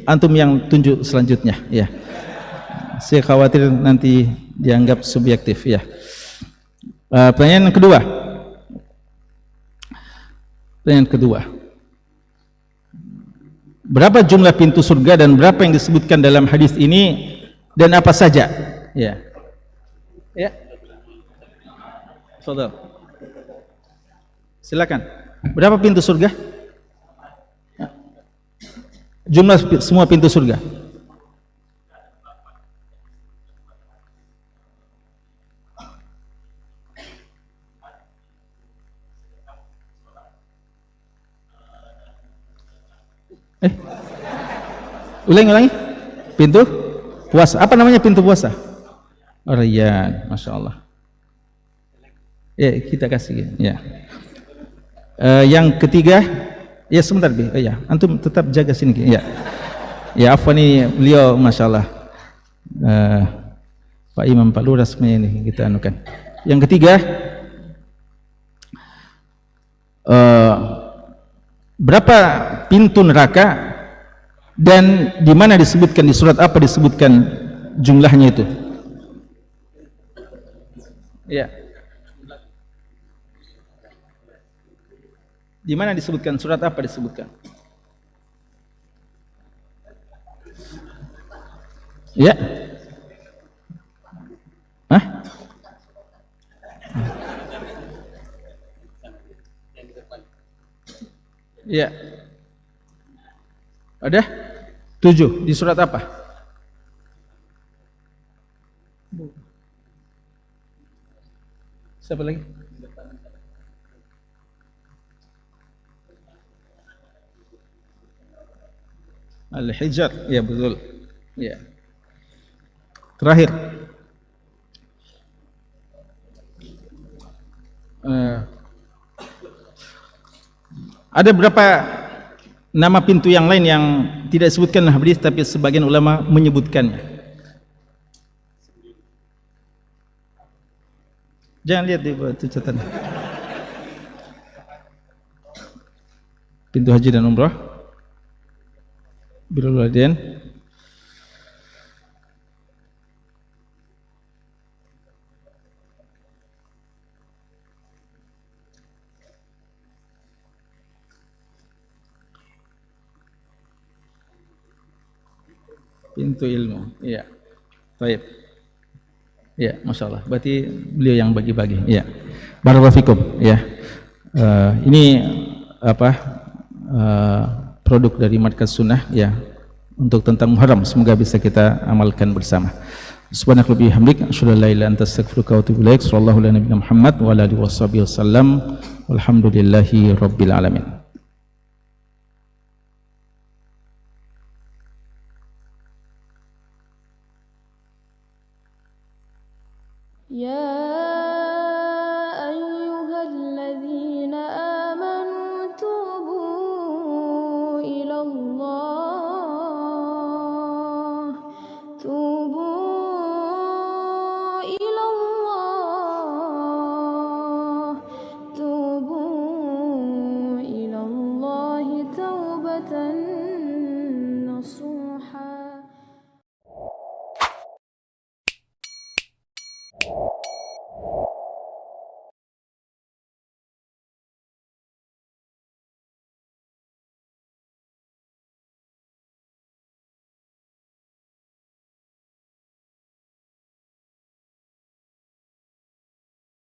antum yang tunjuk selanjutnya, ya. Saya khawatir nanti dianggap subjektif, ya. Pertanyaan kedua. Pertanyaan kedua. Berapa jumlah pintu surga dan berapa yang disebutkan dalam hadis ini dan apa saja? Ya. Ya. Saudara. Silakan. Berapa pintu surga? Jumlah semua pintu surga. Ulangi. Pintu puasa. Apa namanya pintu puasa? Rayyan. Masya Allah. Ya, kita kasih. Ya. Yang ketiga, ya sebentar, ya, antum tetap jaga sini, ya. Ya, afwan, ini beliau, Masya Allah, Pak Imam, Pak Lurah, semuanya ini kita anukan. Yang ketiga, berapa pintu neraka dan di mana disebutkan, di surat apa disebutkan jumlahnya itu? Ya. Di mana disebutkan? Surat apa disebutkan? Ya. Hah? Ya. Ada? 7. Di surat apa? Siapa lagi? Al-Hijr. Ya, betul. Ya. Terakhir. Ada berapa nama pintu yang lain yang tidak disebutkan dalam hadis tapi sebagian ulama menyebutkannya? Jangan lihat di catatan. Pintu haji dan umrah, birrul walidain, pintu ilmu. Iya. Baik. Ya, Masya Allah. Berarti beliau yang bagi-bagi. Ya. Barakallahu fikum. Ya. Ini apa? Produk dari Markas Sunnah ya untuk tentang Muharram. Semoga bisa kita amalkan bersama. Subhanakallahumma wa bihamdik, asyhadu an la ilaha illa anta, astaghfiruka wa atubu ilaik. Sallallahu ala nabiyina Muhammad wa ala alihi wasallam. Walhamdulillahi rabbil alamin. Ya